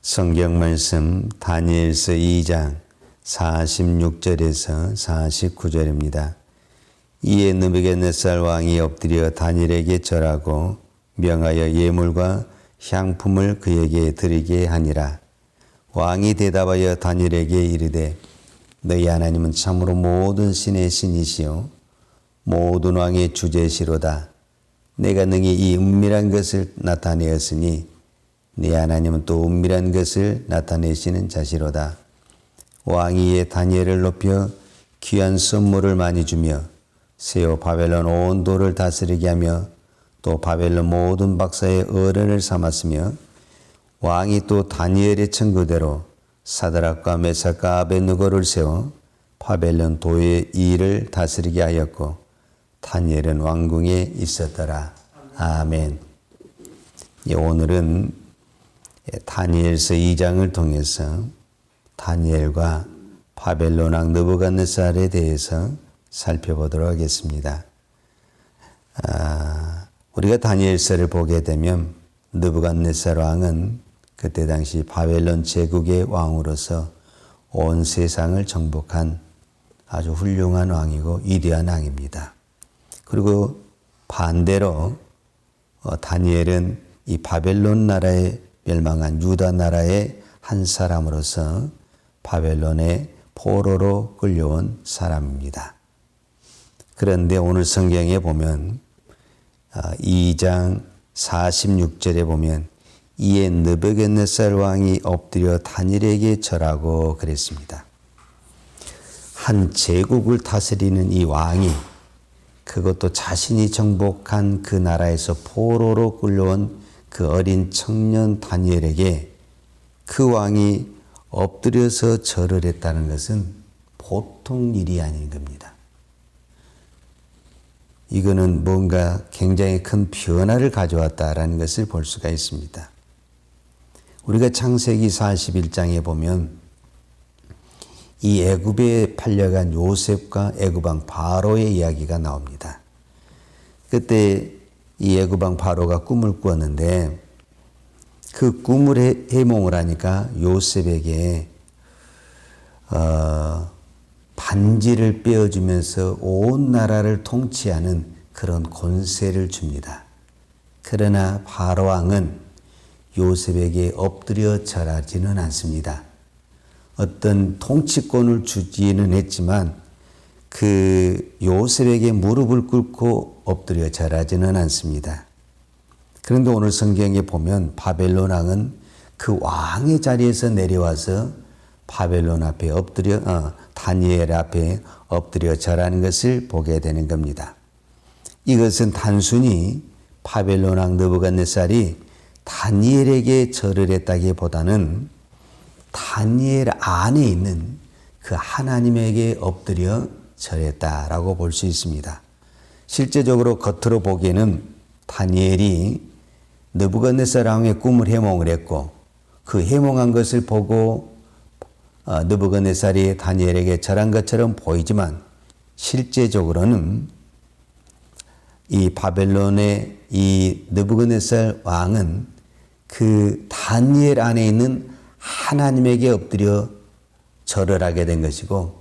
성경 말씀 다니엘서 2장 46절에서 49절입니다. 이에 느부갓네살 왕이 엎드려 다니엘에게 절하고 명하여 예물과 향품을 그에게 드리게 하니라. 왕이 대답하여 다니엘에게 이르되 너희 하나님은 참으로 모든 신의 신이시요 모든 왕의 주제시로다. 내가 능히 이 은밀한 것을 나타내었으니 네 하나님은 또 은밀한 것을 나타내시는 자시로다. 왕이 이에 다니엘을 높여 귀한 선물을 많이 주며 세워 바벨론 온 도를 다스리게 하며 또 바벨론 모든 박사의 어른을 삼았으며 왕이 또 다니엘의 청구대로 사드락과 메삭과 아벳느고를 세워 바벨론 도의 일을 다스리게 하였고 다니엘은 왕궁에 있었더라. 아멘. 오늘은 다니엘서 2장을 통해서 다니엘과 바벨론 왕 느부갓네살에 대해서 살펴보도록 하겠습니다. 우리가 다니엘서를 보게 되면 느부갓네살 왕은 그때 당시 바벨론 제국의 왕으로서 온 세상을 정복한 아주 훌륭한 왕이고 위대한 왕입니다. 그리고 반대로 다니엘은 이 바벨론 나라에 멸망한 유다 나라의 한 사람으로서 바벨론의 포로로 끌려온 사람입니다. 그런데 오늘 성경에 보면 2장 46절에 보면 이에 느부갓네살 왕이 엎드려 다니엘에게 절하고 그랬습니다. 한 제국을 다스리는 이 왕이 그것도 자신이 정복한 그 나라에서 포로로 끌려온 그 어린 청년 다니엘에게 그 왕이 엎드려서 절을 했다는 것은 보통 일이 아닌 겁니다. 이거는 뭔가 굉장히 큰 변화를 가져왔다라는 것을 볼 수가 있습니다. 우리가 창세기 41장에 보면 이 애굽에 팔려간 요셉과 애굽 왕 바로의 이야기가 나옵니다. 그때 이 애굽 왕 바로가 꿈을 꾸었는데 그 꿈을 해몽을 하니까 요셉에게 반지를 빼어주면서 온 나라를 통치하는 그런 권세를 줍니다. 그러나 바로 왕은 요셉에게 엎드려 절하지는 않습니다. 어떤 통치권을 주지는 했지만 그 요셉에게 무릎을 꿇고 엎드려 절하지는 않습니다. 그런데 오늘 성경에 보면 바벨론 왕은 그 왕의 자리에서 내려와서 바벨론 앞에 다니엘 앞에 엎드려 절하는 것을 보게 되는 겁니다. 이것은 단순히 바벨론 왕 느부갓네살이 다니엘에게 절을 했다기보다는 다니엘 안에 있는 그 하나님에게 엎드려 절했다라고 볼 수 있습니다. 실제적으로 겉으로 보기에는 다니엘이 느부갓네살 왕의 꿈을 해몽을 했고 그 해몽한 것을 보고 느부갓네살이 다니엘에게 절한 것처럼 보이지만 실제적으로는 이 바벨론의 이 느부갓네살 왕은 그 다니엘 안에 있는 하나님에게 엎드려 절을 하게 된 것이고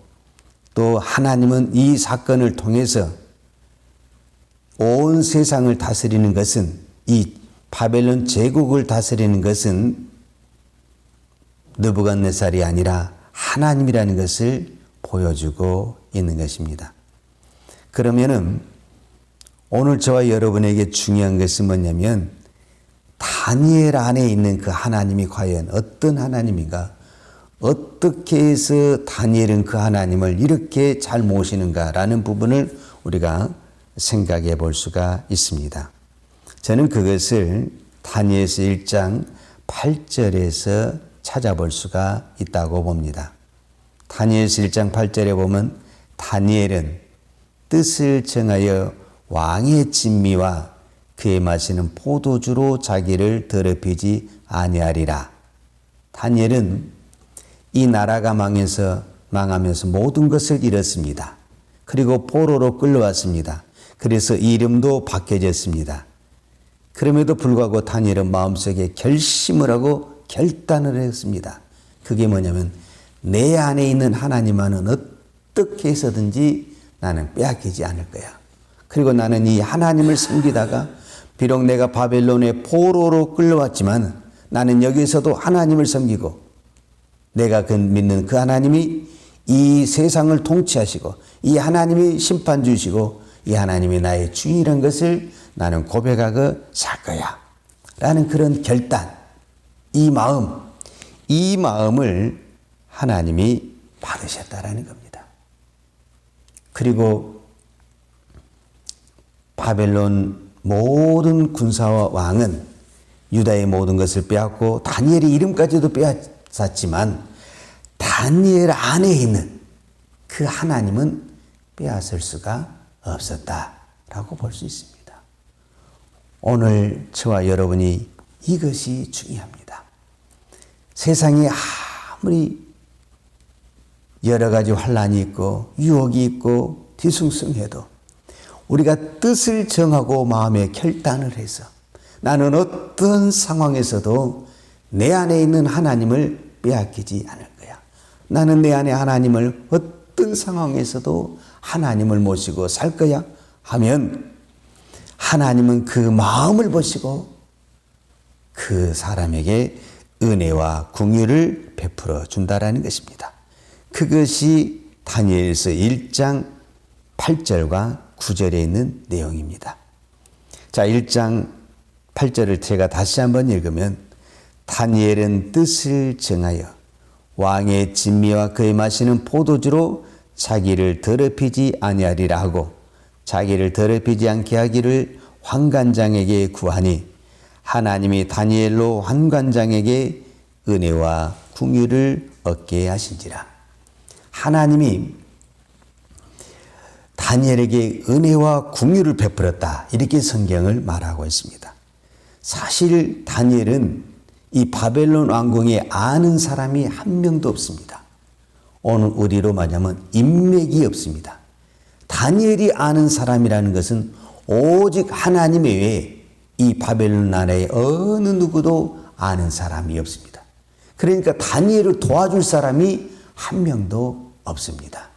또 하나님은 이 사건을 통해서 온 세상을 다스리는 것은 이 바벨론 제국을 다스리는 것은 느부갓네살이 아니라 하나님이라는 것을 보여주고 있는 것입니다. 그러면은 오늘 저와 여러분에게 중요한 것은 뭐냐면 다니엘 안에 있는 그 하나님이 과연 어떤 하나님인가? 어떻게 해서 다니엘은 그 하나님을 이렇게 잘 모시는가라는 부분을 우리가 생각해 볼 수가 있습니다. 저는 그것을 다니엘서 1장 8절에서 찾아볼 수가 있다고 봅니다. 다니엘서 1장 8절에 보면 다니엘은 뜻을 정하여 왕의 진미와 그의 마시는 포도주로 자기를 더럽히지 아니하리라. 다니엘은 이 나라가 망하면서 모든 것을 잃었습니다. 그리고 포로로 끌려왔습니다. 그래서 이름도 바뀌어졌습니다. 그럼에도 불구하고 다니엘은 마음속에 결심을 하고 결단을 했습니다. 그게 뭐냐면 내 안에 있는 하나님만은 어떻게 해서든지 나는 빼앗기지 않을 거야. 그리고 나는 이 하나님을 섬기다가 비록 내가 바벨론의 포로로 끌려왔지만 나는 여기서도 하나님을 섬기고 내가 믿는 그 하나님이 이 세상을 통치하시고 이 하나님이 심판 주시고 이 하나님이 나의 주인이라는 것을 나는 고백하고 살 거야 라는 그런 결단, 이 마음을 하나님이 받으셨다라는 겁니다. 그리고 바벨론 모든 군사와 왕은 유다의 모든 것을 빼앗고 다니엘의 이름까지도 빼앗았지만 다니엘 안에 있는 그 하나님은 빼앗을 수가 없었다라고 볼 수 있습니다. 오늘 저와 여러분이 이것이 중요합니다. 세상에 아무리 여러 가지 환란이 있고 유혹이 있고 뒤숭숭해도 우리가 뜻을 정하고 마음에 결단을 해서 나는 어떤 상황에서도 내 안에 있는 하나님을 빼앗기지 않을 거야. 나는 내 안에 하나님을 어떤 상황에서도 하나님을 모시고 살 거야 하면 하나님은 그 마음을 보시고 그 사람에게 은혜와 긍휼을 베풀어 준다라는 것입니다. 그것이 다니엘서 1장 8절과 9절에 있는 내용입니다. 자, 1장 8절을 제가 다시 한번 읽으면 다니엘은 뜻을 정하여 왕의 진미와 그의 마시는 포도주로 자기를 더럽히지 아니하리라 하고 자기를 더럽히지 않게 하기를 환관장에게 구하니 하나님이 다니엘로 환관장에게 은혜와 긍휼을 얻게 하신지라. 하나님이 다니엘에게 은혜와 긍휼을 베풀었다. 이렇게 성경을 말하고 있습니다. 사실 다니엘은 이 바벨론 왕궁에 아는 사람이 한 명도 없습니다. 오늘 우리로 말하면 인맥이 없습니다. 다니엘이 아는 사람이라는 것은 오직 하나님 외에 이 바벨론 나라의 어느 누구도 아는 사람이 없습니다. 그러니까 다니엘을 도와줄 사람이 한 명도 없습니다.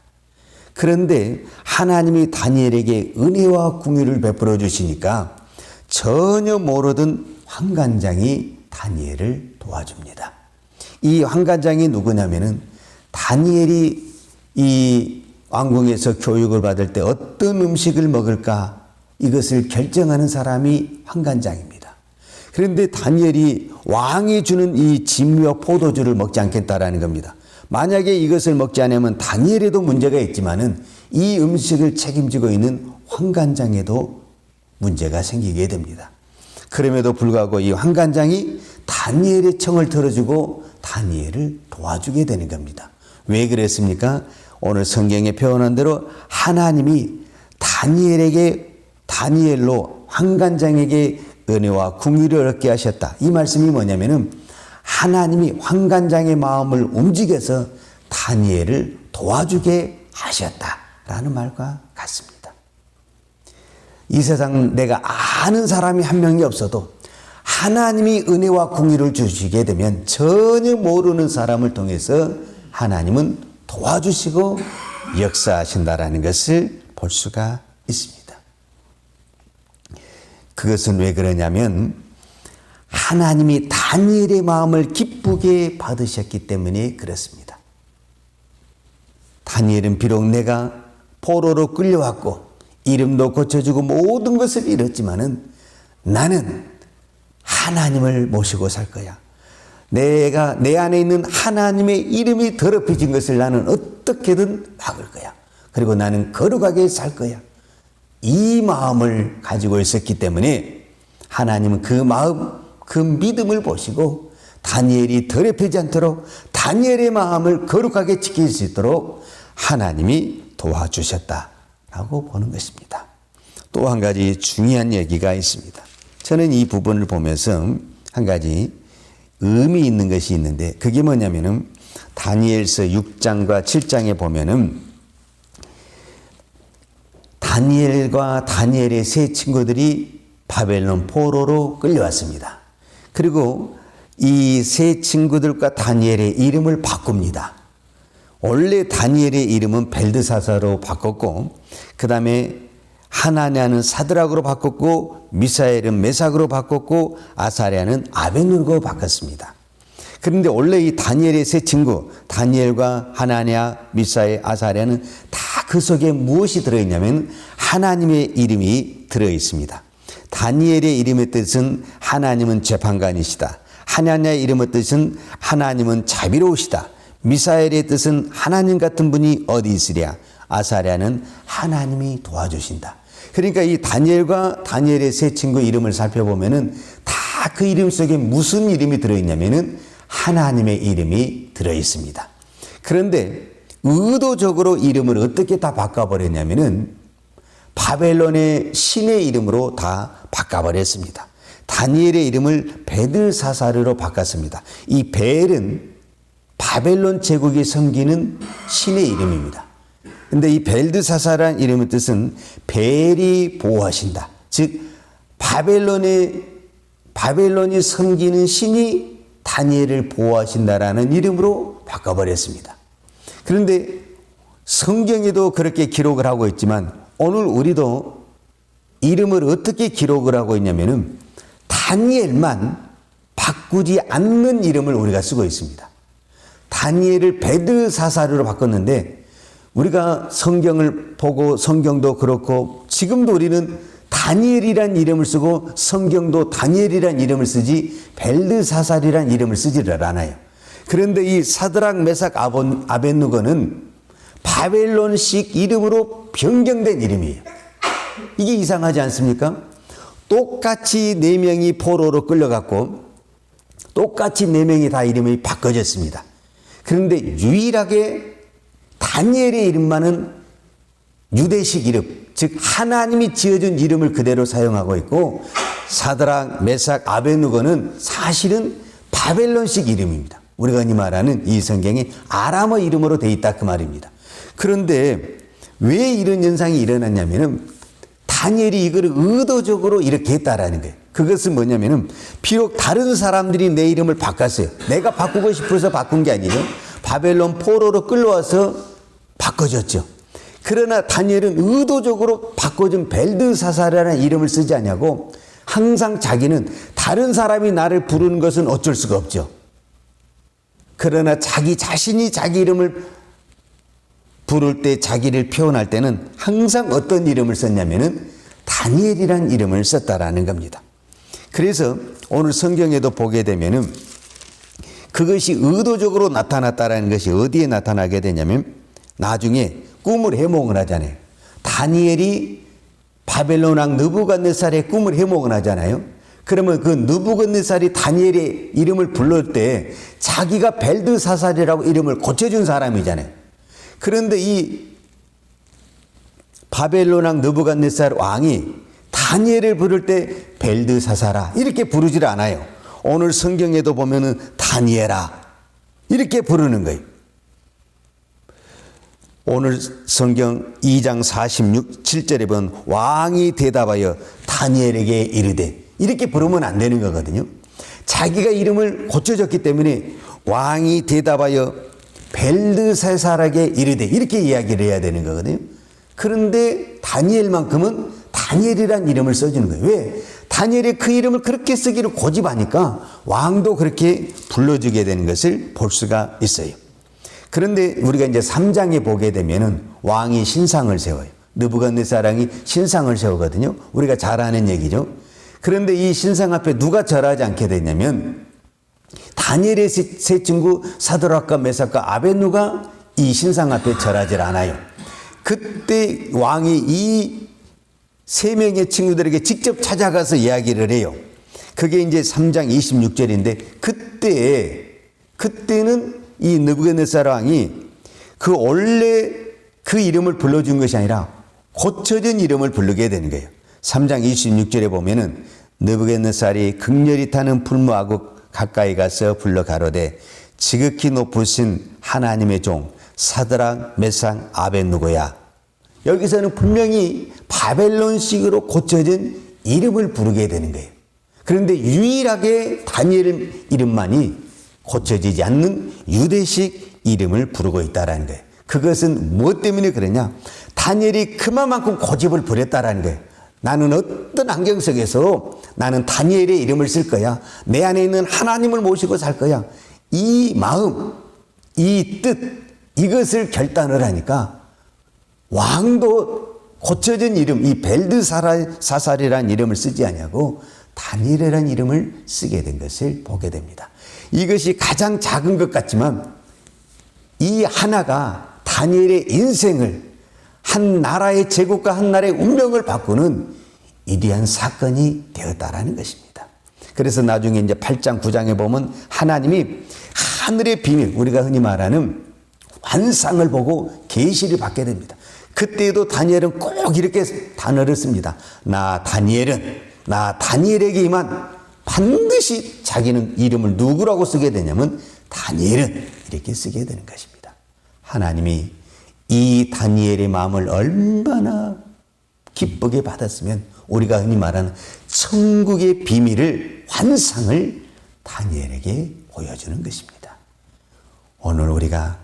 그런데 하나님이 다니엘에게 은혜와 긍휼을 베풀어 주시니까 전혀 모르던 환관장이 다니엘을 도와줍니다. 이 환관장이 누구냐면은 다니엘이 이 왕궁에서 교육을 받을 때 어떤 음식을 먹을까 이것을 결정하는 사람이 환관장입니다. 그런데 다니엘이 왕이 주는 이 진미와 포도주를 먹지 않겠다라는 겁니다. 만약에 이것을 먹지 않으면 다니엘에도 문제가 있지만은 이 음식을 책임지고 있는 환관장에도 문제가 생기게 됩니다. 그럼에도 불구하고 이 환관장이 다니엘의 청을 들어주고 다니엘을 도와주게 되는 겁니다. 왜 그랬습니까? 오늘 성경에 표현한 대로 하나님이 다니엘로 환관장에게 은혜와 긍휼을 얻게 하셨다. 이 말씀이 뭐냐면은 하나님이 환관장의 마음을 움직여서 다니엘을 도와주게 하셨다라는 말과 같습니다. 이 세상 내가 아는 사람이 한 명이 없어도 하나님이 은혜와 긍휼을 주시게 되면 전혀 모르는 사람을 통해서 하나님은 도와주시고 역사하신다라는 것을 볼 수가 있습니다. 그것은 왜 그러냐면 하나님이 다니엘의 마음을 기쁘게 받으셨기 때문에 그렇습니다. 다니엘은 비록 내가 포로로 끌려왔고 이름도 고쳐주고 모든 것을 잃었지만은 나는 하나님을 모시고 살 거야. 내가 내 안에 있는 하나님의 이름이 더럽혀진 것을 나는 어떻게든 막을 거야. 그리고 나는 거룩하게 살 거야. 이 마음을 가지고 있었기 때문에 하나님은 그 마음, 그 믿음을 보시고 다니엘이 더럽히지 않도록 다니엘의 마음을 거룩하게 지킬 수 있도록 하나님이 도와주셨다라고 보는 것입니다. 또 한 가지 중요한 얘기가 있습니다. 저는 이 부분을 보면서 한 가지 의미 있는 것이 있는데 그게 뭐냐면은 다니엘서 6장과 7장에 보면은 다니엘과 다니엘의 세 친구들이 바벨론 포로로 끌려왔습니다. 그리고 이 세 친구들과 다니엘의 이름을 바꿉니다. 원래 다니엘의 이름은 벨드사사로 바꿨고, 그 다음에 하나냐는 사드락으로 바꿨고, 미사엘은 메삭으로 바꿨고, 아사랴는 아벳느고로 바꿨습니다. 그런데 원래 이 다니엘의 세 친구, 다니엘과 하나냐, 미사엘, 아사랴는 다 그 속에 무엇이 들어있냐면 하나님의 이름이 들어있습니다. 다니엘의 이름의 뜻은 하나님은 재판관이시다. 하나냐의 이름의 뜻은 하나님은 자비로우시다. 미사엘의 뜻은 하나님 같은 분이 어디 있으랴. 아사랴는 하나님이 도와주신다. 그러니까 이 다니엘과 다니엘의 세 친구 이름을 살펴보면은 다 그 이름 속에 무슨 이름이 들어있냐면은 하나님의 이름이 들어있습니다. 그런데 의도적으로 이름을 어떻게 다 바꿔버렸냐면은 바벨론의 신의 이름으로 다 바꿔버렸습니다. 다니엘의 이름을 베들사사르로 바꿨습니다. 이 벨은 바벨론 제국이 섬기는 신의 이름입니다. 근데 이 벨드사사라는 이름의 뜻은 벨이 보호하신다. 즉 바벨론이 섬기는 신이 다니엘을 보호하신다라는 이름으로 바꿔버렸습니다. 그런데 성경에도 그렇게 기록을 하고 있지만 오늘 우리도 이름을 어떻게 기록을 하고 있냐면은 다니엘만 바꾸지 않는 이름을 우리가 쓰고 있습니다. 다니엘을 베드사사르로 바꿨는데 우리가 성경을 보고 성경도 그렇고 지금도 우리는 다니엘이란 이름을 쓰고 성경도 다니엘이란 이름을 쓰지 벨드사살이란 이름을 쓰지를 않아요. 그런데 이 사드락 메삭 아벳느고는 바벨론식 이름으로 변경된 이름이에요. 이게 이상하지 않습니까? 똑같이 네 명이 포로로 끌려갔고 똑같이 네 명이 다 이름이 바꿔졌습니다. 그런데 유일하게 다니엘의 이름만은 유대식 이름, 즉 하나님이 지어준 이름을 그대로 사용하고 있고 사드락 메삭 아벳느고는 사실은 바벨론식 이름입니다. 우리가 흔히 말하는 이 성경이 아람어 이름으로 돼 있다 그 말입니다. 그런데 왜 이런 현상이 일어났냐면은 다니엘이 이걸 의도적으로 이렇게 했다라는 거예요. 그것은 뭐냐면은 비록 다른 사람들이 내 이름을 바꿨어요. 내가 바꾸고 싶어서 바꾼 게 아니에요. 바벨론 포로로 끌려와서 바꿔줬죠. 그러나 다니엘은 의도적으로 바꿔준 벨드사사라는 이름을 쓰지 않냐고 항상 자기는 다른 사람이 나를 부르는 것은 어쩔 수가 없죠. 그러나 자기 자신이 자기 이름을 부를 때 자기를 표현할 때는 항상 어떤 이름을 썼냐면은 다니엘이라는 이름을 썼다라는 겁니다. 그래서 오늘 성경에도 보게 되면은 그것이 의도적으로 나타났다라는 것이 어디에 나타나게 되냐면 나중에 꿈을 해몽을 하잖아요. 다니엘이 바벨론 왕 느부갓네살의 꿈을 해몽을 하잖아요. 그러면 그 느부갓네살이 다니엘의 이름을 부를 때 자기가 벨드사살이라고 이름을 고쳐준 사람이잖아요. 그런데 이 바벨론 왕 느부갓네살 왕이 다니엘을 부를 때 벨드사사라 이렇게 부르질 않아요. 오늘 성경에도 보면은 다니엘아 이렇게 부르는 거예요. 오늘 성경 2장 7절에 보면 왕이 대답하여 다니엘에게 이르되 이렇게 부르면 안 되는 거거든요. 자기가 이름을 고쳐줬기 때문에 왕이 대답하여 벨드사살에게 이르되 이렇게 이야기를 해야 되는 거거든요. 그런데 다니엘만큼은 다니엘이란 이름을 써주는 거예요. 왜? 다니엘이 그 이름을 그렇게 쓰기를 고집하니까 왕도 그렇게 불러주게 되는 것을 볼 수가 있어요. 그런데 우리가 이제 3장에 보게 되면은 왕이 신상을 세워요. 느부갓네살 왕이 신상을 세우거든요. 우리가 잘 아는 얘기죠. 그런데 이 신상 앞에 누가 절하지 않게 되냐면 다니엘의 세 친구 사드락과 메삭과 아벳느고가 이 신상 앞에 절하지 않아요. 그때 왕이 이 세 명의 친구들에게 직접 찾아가서 이야기를 해요. 그게 이제 3장 26절인데 그때는 이 느부갓네살 왕이 그 원래 그 이름을 불러준 것이 아니라 고쳐진 이름을 부르게 되는 거예요. 3장 26절에 보면은 느부갓네살이 극렬히 타는 풀무하고 가까이 가서 불러 가로되 지극히 높으신 하나님의 종 사드락 메삭 아벳느고야. 여기서는 분명히 바벨론식으로 고쳐진 이름을 부르게 되는 거예요. 그런데 유일하게 다니엘 이름만이 고쳐지지 않는 유대식 이름을 부르고 있다는 거예요. 그것은 무엇 때문에 그러냐? 다니엘이 그만큼 고집을 부렸다는 거예요. 나는 어떤 환경 속에서 나는 다니엘의 이름을 쓸 거야. 내 안에 있는 하나님을 모시고 살 거야. 이 마음, 이 뜻, 이것을 결단을 하니까 왕도 고쳐진 이름, 이 벨드사살이라는 이름을 쓰지 않냐고 다니엘이라는 이름을 쓰게 된 것을 보게 됩니다. 이것이 가장 작은 것 같지만 이 하나가 다니엘의 인생을, 한 나라의 제국과 한 나라의 운명을 바꾸는 위대한 사건이 되었다라는 것입니다. 그래서 나중에 이제 8장, 9장에 보면 하나님이 하늘의 비밀, 우리가 흔히 말하는 환상을 보고 계시를 받게 됩니다. 그때에도 다니엘은 꼭 이렇게 단어를 씁니다. 나 다니엘에게 임한, 반드시 자기는 이름을 누구라고 쓰게 되냐면 다니엘은 이렇게 쓰게 되는 것입니다. 하나님이 이 다니엘의 마음을 얼마나 기쁘게 받았으면 우리가 흔히 말하는 천국의 비밀을, 환상을 다니엘에게 보여주는 것입니다. 오늘 우리가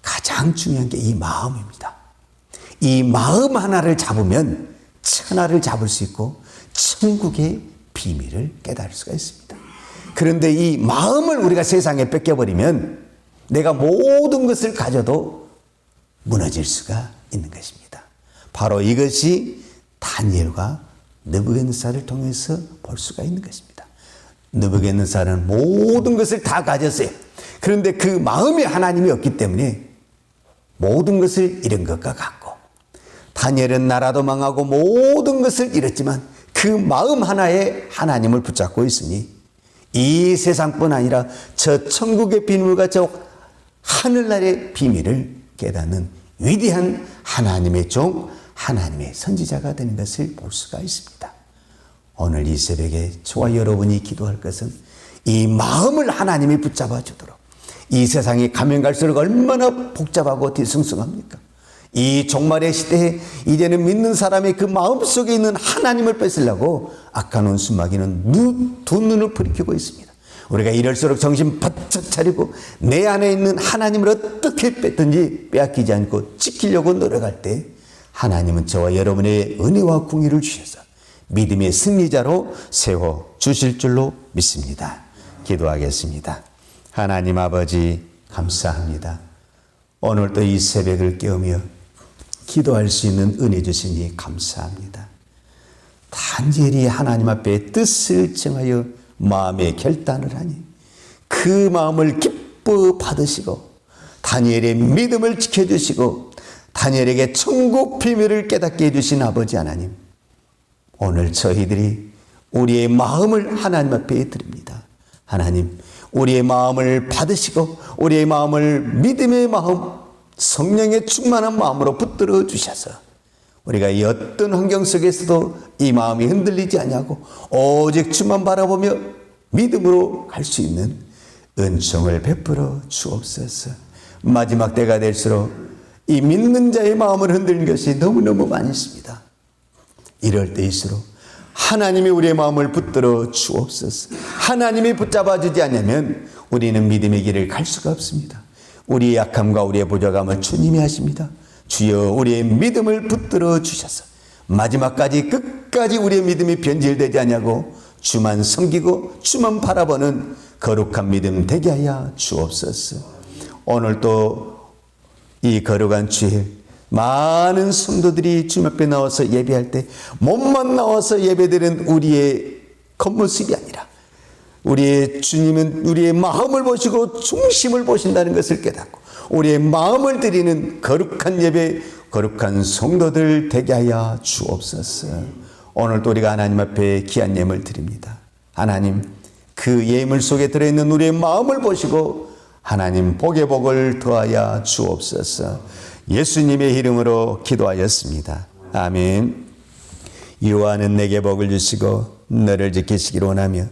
가장 중요한 게 이 마음입니다. 이 마음 하나를 잡으면 천하를 잡을 수 있고 천국의 비밀을 깨달을 수가 있습니다. 그런데 이 마음을 우리가 세상에 뺏겨버리면 내가 모든 것을 가져도 무너질 수가 있는 것입니다. 바로 이것이 다니엘과 느부갓네살을 통해서 볼 수가 있는 것입니다. 느부갓네살은 모든 것을 다 가졌어요. 그런데 그 마음에 하나님이 없기 때문에 모든 것을 잃은 것과 같고, 다니엘은 나라도 망하고 모든 것을 잃었지만 그 마음 하나에 하나님을 붙잡고 있으니 이 세상뿐 아니라 저 천국의 비밀과 저 하늘나라의 비밀을 깨닫는 위대한 하나님의 종, 하나님의 선지자가 되는 것을 볼 수가 있습니다. 오늘 이 새벽에 저와 여러분이 기도할 것은 이 마음을 하나님이 붙잡아 주도록. 이 세상이 가면 갈수록 얼마나 복잡하고 뒤숭숭합니까? 이 종말의 시대에 이제는 믿는 사람의 그 마음속에 있는 하나님을 뺏으려고 악한 원수마귀는 두 눈을 부리키고 있습니다. 우리가 이럴수록 정신 바짝 차리고 내 안에 있는 하나님을 어떻게 뺏든지 빼앗기지 않고 지키려고 노력할 때 하나님은 저와 여러분의 은혜와 궁의를 주셔서 믿음의 승리자로 세워주실 줄로 믿습니다. 기도하겠습니다. 하나님 아버지 감사합니다. 오늘도 이 새벽을 깨우며 기도할 수 있는 은혜 주시니 감사합니다. 다니엘이 하나님 앞에 뜻을 정하여 마음의 결단을 하니 그 마음을 기뻐 받으시고 다니엘의 믿음을 지켜주시고 다니엘에게 천국 비밀을 깨닫게 해주신 아버지 하나님, 오늘 저희들이 우리의 마음을 하나님 앞에 드립니다. 하나님, 우리의 마음을 받으시고 우리의 마음을 믿음의 마음, 성령의 충만한 마음으로 붙들어 주셔서 우리가 이 어떤 환경 속에서도 이 마음이 흔들리지 않냐고 오직 주만 바라보며 믿음으로 갈 수 있는 은총을 베풀어 주옵소서. 마지막 때가 될수록 이 믿는 자의 마음을 흔들는 것이 너무너무 많이 있습니다. 이럴 때일수록 하나님이 우리의 마음을 붙들어 주옵소서. 하나님이 붙잡아 주지 않으면 우리는 믿음의 길을 갈 수가 없습니다. 우리의 약함과 우리의 부족함을 주님이 하십니다. 주여 우리의 믿음을 붙들어 주셔서 마지막까지 끝까지 우리의 믿음이 변질되지 않냐고 주만 섬기고 주만 바라보는 거룩한 믿음 되게 하여 주옵소서. 오늘 또 이 거룩한 주일 많은 성도들이 주님 앞에 나와서 예배할 때 몸만 나와서 예배드리는 우리의 겉모습이 아니라 우리의 주님은 우리의 마음을 보시고 중심을 보신다는 것을 깨닫고 우리의 마음을 드리는 거룩한 예배, 거룩한 성도들 되게 하여 주옵소서. 오늘도 우리가 하나님 앞에 귀한 예물 드립니다. 하나님, 그 예물 속에 들어있는 우리의 마음을 보시고 하나님 복의 복을 더하여 주옵소서. 예수님의 이름으로 기도하였습니다. 아멘. 여호와는 내게 복을 주시고 너를 지키시기를 원하며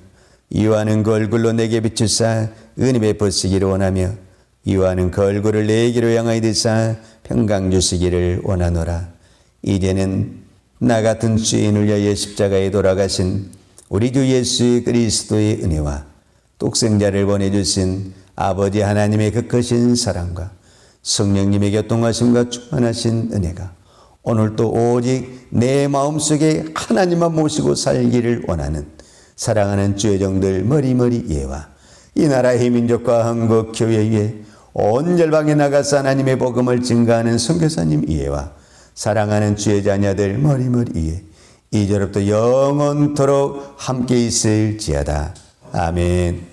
여호와는 그 얼굴로 내게 비추사 은혜 베푸시기를 원하며 여호와는 그 얼굴을 내게로 향하여 드사 평강 주시기를 원하노라. 이제는 나 같은 죄인을 위하여 십자가에 돌아가신 우리 주 예수 그리스도의 은혜와 독생자를 보내주신 아버지 하나님의 그 크신 사랑과 성령님의 교통하심과 충만하신 은혜가 오늘도 오직 내 마음속에 하나님만 모시고 살기를 원하는 사랑하는 주의 종들 머리머리 예와 이 나라의 민족과 한국 교회 위에 온 열방에 나가서 하나님의 복음을 증거하는 선교사님 이해와 사랑하는 주의 자녀들 머리머리 이해 이제로부터 영원토록 함께 있을지어다. 아멘.